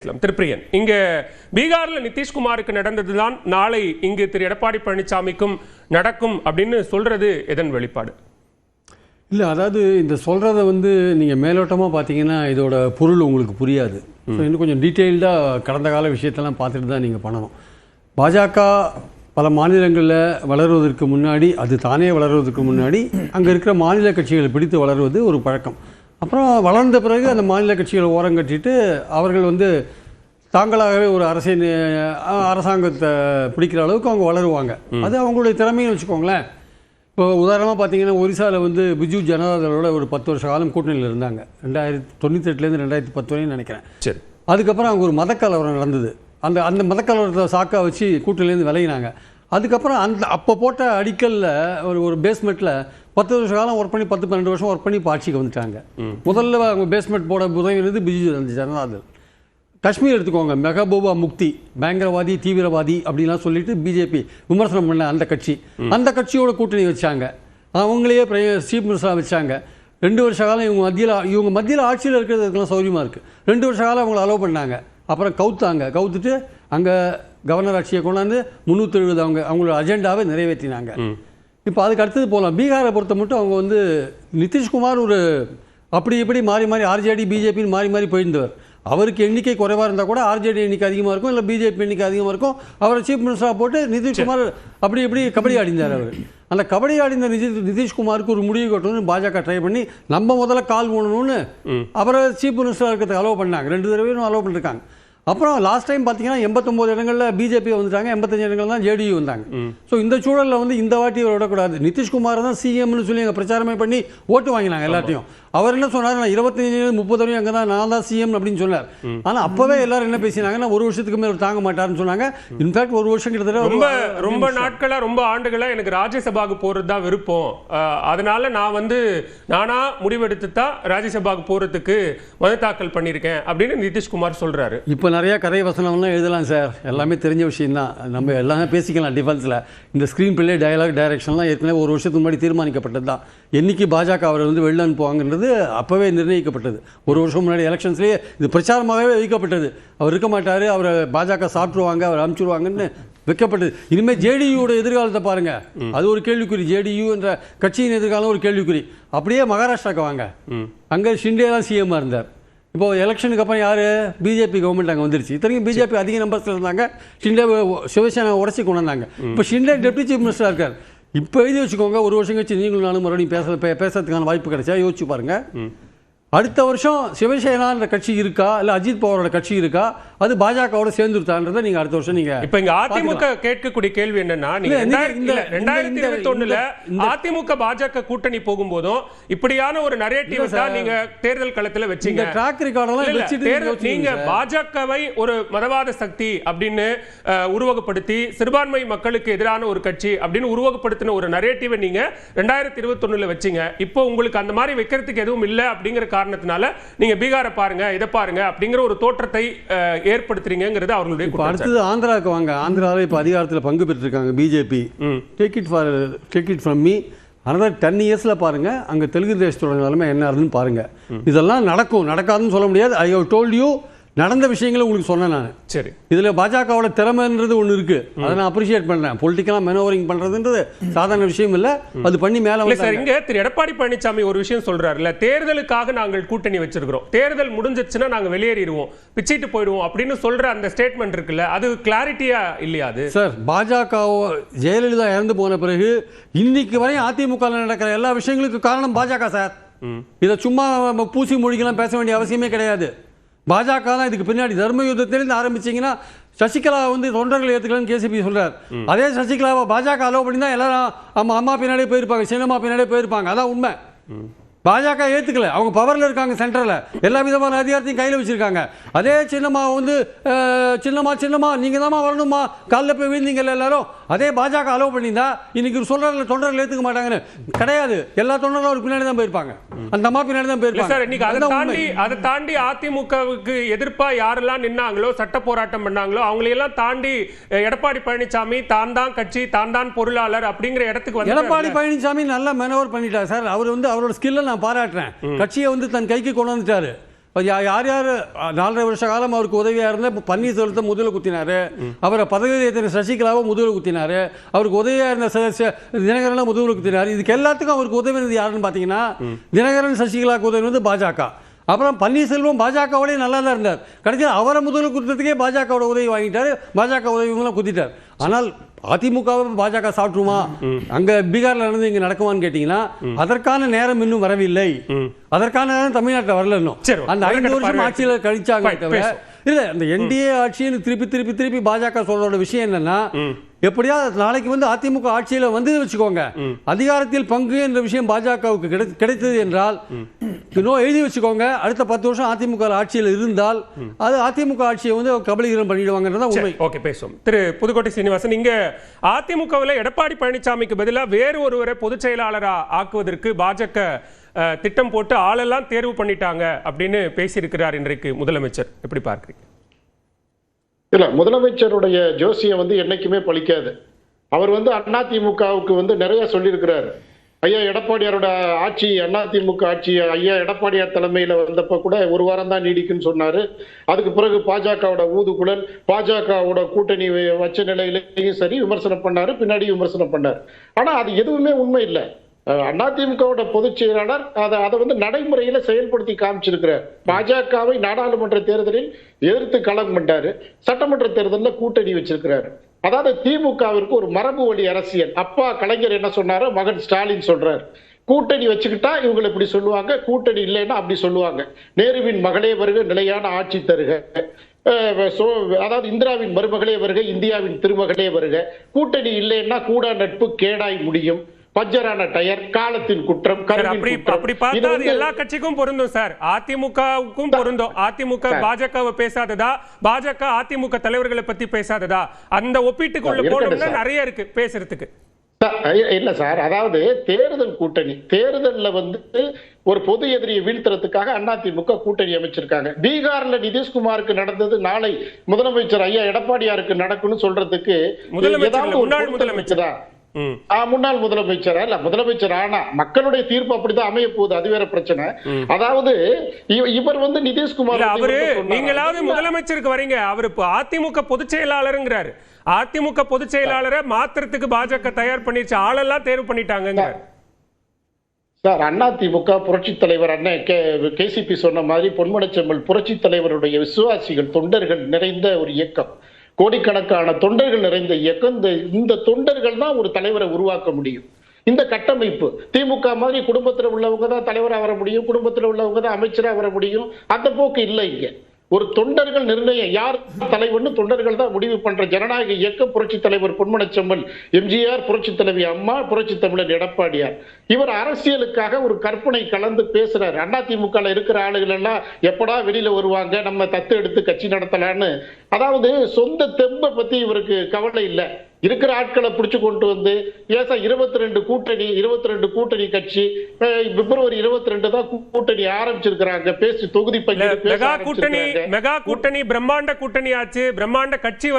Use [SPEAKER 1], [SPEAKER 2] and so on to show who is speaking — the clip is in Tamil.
[SPEAKER 1] திருப்பிரியன் இங்க பீகார்ல நிதிஷ்குமாருக்கு நடந்ததுதான் நாளை இங்கு திரு எடப்பாடி பழனிசாமிக்கும் நடக்கும் அப்படின்னு சொல்றது எதன் வெளிப்பாடு?
[SPEAKER 2] இல்லை, அதாவது இந்த சொல்கிறத நீங்கள் மேலோட்டமாக பார்த்தீங்கன்னா இதோட பொருள் உங்களுக்கு புரியாது. ஸோ இன்னும் கொஞ்சம் டீட்டெயில்டாக கடந்த கால விஷயத்தெல்லாம் பார்த்துட்டு தான் நீங்கள் பண்ணணும். பாஜக பல மாநிலங்களில் வளருவதற்கு முன்னாடி, அது தானே வளருவதற்கு முன்னாடி அங்கே இருக்கிற மாநில கட்சிகளை பிடித்து வளருவது ஒரு பழக்கம். அப்புறம் வளர்ந்த பிறகு அந்த மாநில கட்சிகளை ஓரம் கட்டிட்டு அவர்கள் தாங்களாகவே ஒரு அரசாங்கத்தை பிடிக்கிற அளவுக்கு அவங்க வளருவாங்க. அது அவங்களுடைய திறமைன்னு வச்சுக்கோங்களேன். இப்போ உதாரணமாக பார்த்தீங்கன்னா ஒரிசாவில் பிஜு ஜனதாதளோட ஒரு 10 வருஷ காலம் கூட்டணியில் இருந்தாங்க. 1998 2010 வரையும் நினைக்கிறேன்.
[SPEAKER 1] சரி.
[SPEAKER 2] அதுக்கப்புறம் அவங்க ஒரு மதக்கலவரம் நடந்தது. அந்த மதக்கலவரத்தை சாக்கா வச்சு கூட்டணியிலேருந்து விலகினாங்க. அதுக்கப்புறம் அப்போ போட்ட அடிக்கல்ல ஒரு பேஸ்மெண்ட்டில் 10 வருஷ காலம் ஒர்க் பண்ணி 10-12 வருஷம் ஒர்க் பண்ணி இப்போ ஆட்சிக்கு வந்துட்டாங்க. முதல்ல அவங்க பேஸ்மெண்ட் போட உதவினது பிஜு ஜனதாதள். காஷ்மீர் எடுத்துக்கோங்க, மெஹபூபா முக்தி பயங்கரவாதி தீவிரவாதி அப்படின்லாம் சொல்லிட்டு பிஜேபி விமர்சனம் பண்ண அந்த கட்சியோட கூட்டணி வச்சாங்க. அவங்களையே சீஃப் மினிஸ்டராக வச்சாங்க. 2 வருஷ காலம் இவங்க மத்தியில் ஆட்சியில் இருக்கிறதுக்கெல்லாம் சௌரியமாக இருக்குது. 2 வருஷ காலம் அவங்களை அலோவ் பண்ணாங்க. அப்புறம் கவுத்துட்டு அங்கே கவர்னர் ஆட்சியை கொண்டாந்து 370 அவங்களோட அஜெண்டாவை நிறைவேற்றினாங்க. இப்போ அதுக்கு அடுத்தது போகலாம். பீகாரை பொறுத்த மட்டும் அவங்க நிதிஷ்குமார் அப்படி இப்படி மாறி ஆர்ஜேடி பிஜேபின்னு மாறி போயிருந்தவர். அவருக்கு எண்ணிக்கை குறைவாக இருந்தால் கூட ஆர்ஜேடி எண்ணிக்கை அதிகமாக இருக்கும், இல்லை பிஜேபி எண்ணிக்கை அதிகமாக இருக்கும். அவரை சீஃப் மினிஸ்டராக போட்டு நிதிஷ்குமார் அப்படி இப்படி கபடி ஆடிந்தார். அவர் அந்த கபடி ஆடிந்த நிதிஷ்குமாருக்கு ஒரு முடிவு கட்டணும்னு பாஜக ட்ரை பண்ணி நம்ம முதல்ல கால் போடணும்னு அவரை சீஃப் மினிஸ்டராக இருக்கிறதுக்கு அலோவ் பண்ணாங்க. 2 தடவையும் அலோவ் பண்ணிருக்காங்க. அப்புறம் லாஸ்ட் டைம் பார்த்தீங்கன்னா 89 இடங்களில் பிஜேபி வந்துட்டாங்க, 85 இடங்கள் தான் ஜேடியு வந்தாங்க. ஸோ இந்த சூழலில் இந்த வாட்டி விடக்கூடாது. நிதிஷ்குமார் தான் சிஎம்னு சொல்லி எங்கள் பிரச்சாரமே பண்ணி ஓட்டு வாங்கினாங்க எல்லாத்தையும். அவர் என்ன சொன்னார், நான் 25-30 வரையும் அங்கே தான் நான் தான் சிஎம் அப்படின்னு சொன்னார். ஆனால் அப்போவே எல்லாரும் என்ன பேசினாங்கன்னா 1 வருஷத்துக்கு மேலே தாங்க மாட்டாருன்னு சொன்னாங்க. இன்ஃபேக்ட் 1 வருஷம் கிட்டத்தட்ட
[SPEAKER 1] ரொம்ப நாட்களாக ரொம்ப ஆண்டுகளாக எனக்கு ராஜ்யசபாவுக்கு போகிறது தான் விருப்பம், அதனால நான் நானா முடிவெடுத்து தான் ராஜ்யசபாவுக்கு போகிறதுக்கு மனு தாக்கல் பண்ணியிருக்கேன் அப்படின்னு நிதிஷ்குமார் சொல்கிறாரு.
[SPEAKER 2] இப்போ நிறையா கதை வசனம்லாம் எழுதலாம் சார், எல்லாமே தெரிஞ்ச விஷயம் தான். நம்ம எல்லாமே பேசிக்கலாம் டிஃபென்ஸில். இந்த ஸ்க்ரீன் பிளே டயலாக் டைரக்ஷன்லாம் ஏற்கனவே 1 வருஷத்துக்கு முன்னாடி தீர்மானிக்கப்பட்டது தான். என்னைக்கு பாஜக அவரை வெளில அனுப்புவாங்கன்றது அப்போவே நிர்ணயிக்கப்பட்டது. 1 வருஷம் முன்னாடி எலெக்ஷன்ஸ்லேயே இது பிரச்சாரமாகவே வைக்கப்பட்டது. அவர் இருக்க மாட்டார், அவரை பாஜக சாப்பிட்ருவாங்க, அவர் அனுப்பிச்சுடுவாங்கன்னு வைக்கப்பட்டது. இனிமேல் ஜேடியூட எதிர்காலத்தை பாருங்க, அது ஒரு கேள்விக்குறி. ஜேடியு என்ற கட்சியின் எதிர்காலம் ஒரு கேள்விக்குறி. அப்படியே மகாராஷ்டிராவுக்கு வாங்க, அங்கே ஷிண்டே தான் சிஎம்மாக இருந்தார். இப்போ எலெக்ஷனுக்கு அப்புறம் யார், பிஜேபி கவர்மெண்ட் அங்கே வந்துருச்சு. இத்தனைக்கும் பிஜேபி அதிக நம்பர்ஸில் இருந்தாங்க. ஷிண்டே சிவசேனா உடச்சி கொண்டு வந்தாங்க. இப்போ ஷிண்டே டெப்டி சீஃப் மினிஸ்டராக இருக்கார். இப்போ எழுதி வச்சுக்கோங்க, 1 வருஷம் கழிச்சு நீங்களும் நானும் மறுபடியும் பேசுறதுக்கான வாய்ப்பு கிடைச்சா யோசிச்சு பாருங்க. அடுத்த வருஷம் சிவசேனான்ற கட்சி இருக்கா, இல்லை அஜித் பவாரோட கட்சி இருக்கா, அது பாஜகவோட சேர்ந்துருத்தான்றதை நீங்க அடுத்த வருஷம் நீங்க
[SPEAKER 1] இப்ப இங்க அதிமுக கேட்கக்கூடிய கேள்வி என்னன்னா, 2021 அதிமுக பாஜக கூட்டணி போகும்போதும் இப்படியான ஒரு நரேட்டிவ் தான் நீங்க தேர்தல் களத்துல வச்சீங்க.
[SPEAKER 2] ட்ராக் ரெக்கார்டெல்லாம் வச்சிட்டு
[SPEAKER 1] நீங்க பாஜகவை ஒரு மதவாத சக்தி அப்படின்னு உருவகப்படுத்தி சிறுபான்மை மக்களுக்கு எதிரான ஒரு கட்சி அப்படின்னு உருவகப்படுத்தின ஒரு நரேட்டிவை நீங்க 2021 வச்சீங்க. இப்போ உங்களுக்கு அந்த மாதிரி வைக்கிறதுக்கு எதுவும் இல்லை அப்படிங்கிற காரணத்தினால நீங்க பீகாரை பாருங்க, இதை பாருங்க அப்படிங்கிற ஒரு தோற்றத்தை ஏற்படுத்துறீங்கிறது அவர்களுடைய.
[SPEAKER 2] அடுத்தது ஆந்திராவுக்கு வாங்க. ஆந்திராவில் இப்போ அதிகாரத்தில் பங்கு பெற்றிருக்காங்க BJP. Take it from me, another 10 இயர்ஸ்ல பாருங்க அங்கே தெலுங்கு தேசத்தோட நிலைமை என்ன ஆகுதுன்னு பாருங்க. இதெல்லாம் நடக்காதுன்னு சொல்ல முடியாது. ஐ ஹவ் டோல்ட் யூ, நடந்த விஷயங்களை உங்களுக்கு சொன்னேன் நான்.
[SPEAKER 1] சரி,
[SPEAKER 2] இதில் பாஜகவோட திறமைன்றது ஒன்று இருக்கு, அதை நான் அப்ரிஷியேட் பண்ணுறேன். பொலிட்டிக்கலாக மெனோவரிங் பண்ணுறதுன்றது சாதாரண விஷயம் இல்லை, அது பண்ணி மேலே
[SPEAKER 1] சார். இங்கே திரு எடப்பாடி பழனிசாமி ஒரு விஷயம் சொல்றாருல்ல, தேர்தலுக்காக நாங்கள் கூட்டணி வச்சிருக்கிறோம், தேர்தல் முடிஞ்சிச்சுன்னா நாங்கள் வெளியேறிடுவோம், பிச்சிட்டு போயிடுவோம் அப்படின்னு சொல்ற அந்த ஸ்டேட்மெண்ட் இருக்குல்ல, அது கிளாரிட்டியா இல்லையா? அது சார்,
[SPEAKER 2] பாஜக ஜெயலலிதா இறந்து போன பிறகு இன்னைக்கு வரை அதிமுக நடக்கிற எல்லா விஷயங்களுக்கும் காரணம் பாஜக சார். இதை சும்மா பூசி மொழிகளாம் பேச வேண்டிய அவசியமே கிடையாது. பாஜக தான் இதுக்கு பின்னாடி. தர்ம யுத்தத்திலிருந்து ஆரம்பிச்சிங்கன்னா சசிகலா தொண்டர்கள் ஏற்றுக்கலன்னு கேசிபி சொல்றார். அதே சசிகலாவை பாஜக அலோவ் பண்ணி தான் எல்லாரும் அம்மா பின்னாடியே போயிருப்பாங்க, சின்னம்மா பின்னாடியே போயிருப்பாங்க. அதான் உண்மை. பாஜக ஏற்றுக்கல, அவங்க பவரில் இருக்காங்க, சென்ட்ரலில் எல்லா விதமான அதிகாரத்தையும் கையில் வச்சுருக்காங்க. அதே சின்னம்மா சின்னம்மா நீங்கள் தான்மா வரணுமா காலில் போய் விழுந்தீங்கல்ல எல்லாரும், அதே பாஜக அலோவ் பண்ணியிருந்தா இன்னைக்கு சொல்கிற தொண்டர்கள் ஏற்றுக்க மாட்டாங்கன்னு கிடையாது. எல்லா தொண்டர்களும் ஒரு பின்னாடி தான் போயிருப்பாங்க, அந்த அம்மா பின்னாடி தான் போயிருப்பாங்க.
[SPEAKER 1] அதை தாண்டி அதிமுகவுக்கு எதிர்ப்பாக யாரெல்லாம் நின்னாங்களோ, சட்ட போராட்டம் பண்ணாங்களோ, அவங்களையெல்லாம் தாண்டி எடப்பாடி பழனிசாமி தான் தான் கட்சி, தான் தான் பொருளாளர் அப்படிங்கிற இடத்துக்கு வந்து
[SPEAKER 2] எடப்பாடி பழனிசாமி நல்லா மேனவர் பண்ணிட்டார் சார். அவர் அவரோட ஸ்கில்ல நான் பாராட்டுறேன். கட்சியை தன் கைக்கு கொண்டு வந்துட்டாரு. யார் யார் 4.5 வருஷ காலம் அவருக்கு உதவியாக இருந்தால் இப்போ பன்னீர்செல்வத்தை முதுகில் குத்தினார், அவரை பதவியில் ஏற்றின சசிகலாவை முதுகில் குத்தினார், அவருக்கு உதவியாக இருந்த தினகரனை முதுகில் குத்தினார். இதுக்கு எல்லாத்துக்கும் அவருக்கு உதவினது யாருன்னு பார்த்தீங்கன்னா தினகரன் சசிகலாவுக்கு உதவினது பாஜக. அப்புறம் பன்னீர்செல்வம் பாஜகவோடய நல்லா தான் இருந்தார். கடைசியில் அவரை முதல்ல குத்துறதுக்கே பாஜகவோட உதவி வாங்கிட்டார், பாஜக உதவிகளும் குத்திட்டார். ஆனால் அதிமுகவை பாஜக சாப்பிட்டுருமா, அங்கே பீகாரில் நடந்து இங்கே நடக்குமான்னு கேட்டிங்கன்னா அதற்கான நேரம் இன்னும் வரவில்லை. அதற்கான நேரம் தமிழ்நாட்டில் வரல இன்னும். அந்த 5 வருஷம் ஆட்சியில் கழிச்சாங்க தவிர இல்லை. அந்த என்டிஏ ஆட்சின்னு திருப்பி திருப்பி திருப்பி பாஜக சொல்றோட விஷயம் என்னன்னா, எப்படியா நாளைக்கு வந்து அதிமுக ஆட்சியில் வந்து வச்சுக்கோங்க, அதிகாரத்தில் பங்கு என்ற விஷயம் பாஜகவுக்கு கிடைத்தது என்றால் எழுதி வச்சுக்கோங்க, அடுத்த 10 வருஷம் அதிமுக ஆட்சியில் இருந்தால் அது அதிமுக ஆட்சியை வந்து கபலீகரம் பண்ணிடுவாங்கன்றதான் உண்மை.
[SPEAKER 1] ஓகே, பேசுவோம். திரு புதுக்கோட்டை சீனிவாசன், இங்க அதிமுகவில் எடப்பாடி பழனிசாமிக்கு பதிலாக வேறு ஒருவரை பொதுச் செயலாளராக ஆக்குவதற்கு பாஜக திட்டம் போட்டு ஆளெல்லாம் தேர்வு பண்ணிட்டாங்க அப்படின்னு பேசியிருக்கிறார் இன்றைக்கு முதலமைச்சர். எப்படி பார்க்கிறீங்க?
[SPEAKER 3] இல்ல, முதலமைச்சருடைய ஜோசியம் வந்து என்னைக்குமே பலிக்காது. அவர் வந்து அதிமுகவுக்கு வந்து நிறைய சொல்லியிருக்கிறார். ஐயா எடப்பாடியாரோட ஆட்சி, அதிமுக ஆட்சி ஐயா எடப்பாடியார் தலைமையில வந்தப்ப கூட 1 வாரம் தான் நீடிக்குன்னு சொன்னாரு. அதுக்கு பிறகு பாஜகவோட ஊதுகுழல், பாஜகவோட கூட்டணி வச்ச நிலையிலையும் சரி விமர்சனம் பண்ணாரு, பின்னாடி விமர்சனம் பண்ணாரு. ஆனா அது எதுவுமே உண்மை இல்லை. அதிமுகவோட பொதுச் செயலாளர் அதை வந்து நடைமுறையில செயல்படுத்தி காமிச்சிருக்கிறார். பாஜகவை நாடாளுமன்ற தேர்தலில் எதிர்த்து களம் பண்ணாரு, சட்டமன்ற தேர்தலில் கூட்டணி வச்சிருக்கிறாரு. அதாவது திமுகவிற்கு ஒரு மரபு வழி அரசியல். அப்பா கலைஞர் என்ன சொன்னாரோ மகன் ஸ்டாலின் சொல்றாரு. கூட்டணி வச்சுக்கிட்டா இவங்க இப்படி சொல்லுவாங்க, கூட்டணி இல்லைன்னா அப்படி சொல்லுவாங்க. நேருவின் மகளே வருக நிலையான ஆட்சி தருக, அதாவது இந்திராவின் மருமகளே வருக இந்தியாவின் திருமகளே வருக, கூட்டணி இல்லைன்னா கூடா நட்பு கேடாய் முடியும், பஞ்சரான டயர், காலத்தின் குற்றம்,
[SPEAKER 1] அப்படி பார்த்தா அது எல்லா கட்சிக்கும் பொருந்தும் சார். அதிமுகவுக்கும் பொருந்தும். அதிமுக பாஜகவை பேசாததா, பாஜக அதிமுக தலைவர்களை பத்தி பேசாததா, அந்த ஒப்பீட்டுக்குள்ள போனோம்னா நிறைய இருக்கு பேசுறதுக்கு.
[SPEAKER 3] இல்ல சார், அதாவது தேர்தல் கூட்டணி, தேர்தல்ல வந்து ஒரு பொது எதிரியை வீழ்த்துறதுக்காக அதிமுக கூட்டணி அமைச்சிருக்காங்க. பீகார்ல நிதிஷ்குமாருக்கு நடந்தது நாளை முதலமைச்சர் ஐயா எடப்பாடியாருக்கு நடக்கும்னு சொல்றதுக்கு
[SPEAKER 1] முன்னாள் முதலமைச்சர்
[SPEAKER 3] முன்னாள் முதலமைச்சரா இல்ல முதலமைச்சர் ஆனா மக்களுடைய தீர்ப்பு அப்படிதான் அமைய போகுது, அது வேற பிரச்சனை. அதாவது இவர் வந்து நிதிஷ்குமார்
[SPEAKER 1] அவரு நீங்களாவது முதலமைச்சருக்கு வரீங்க, அவரு அதிமுக பொதுச் செயலாளருங்கிறாரு. அதிமுக பொதுச் செயலாளரை மாத்திரத்துக்கு பாஜக தயார் பண்ணிருச்சு, ஆளெல்லாம் தேர்வு பண்ணிட்டாங்க
[SPEAKER 3] சார். அதிமுக புரட்சி தலைவர் அண்ணன் கேசிபி சொன்ன மாதிரி பொன்மனச்செம்மல் புரட்சி தலைவருடைய விசுவாசிகள் தொண்டர்கள் நிறைந்த ஒரு இயக்கம், கோடிக்கணக்கான தொண்டர்கள் நிறைந்த இயக்கம். இந்த தொண்டர்கள் தான் ஒரு தலைவரை உருவாக்க முடியும். இந்த கட்டமைப்பு திமுக மாதிரி குடும்பத்தில் உள்ளவங்க தான் தலைவராக வர முடியும், குடும்பத்தில் உள்ளவங்க தான் அமைச்சராக வர முடியும். அந்த போக்கு இல்லை இங்க. ஒரு தொண்டர்கள் நிர்ணயம், யார் தலைவர்னு தொண்டர்கள் தான் முடிவு பண்ற ஜனநாயக இயக்கம் புரட்சி தலைவர் பொன்மனச்செம்மல், எம்ஜிஆர், புரட்சி தலைவி அம்மா, புரட்சி தமிழர் எடப்பாடியார். இவர் அரசியலுக்காக ஒரு கற்பனை கலந்து பேசுறாரு. அதிமுக இருக்கிற ஆளுகள் எல்லாம் எப்படா வெளியில வருவாங்க, நம்ம தத்து எடுத்து கட்சி நடத்தலான்னு. அதாவது சொந்த தெம்பை பத்தி இவருக்கு கவலை இல்லை. இருக்கிற ஆட்களை பிடிச்சு கொண்டு வந்து 22 கூட்டணி கட்சி பிப்ரவரி 22 தான் கூட்டணி ஆரம்பிச்சிருக்கிறாங்க. பேசி தொகுதி
[SPEAKER 1] மெகா கூட்டணி பிரம்மாண்ட கூட்டணி ஆச்சு, பிரம்மாண்ட கட்சி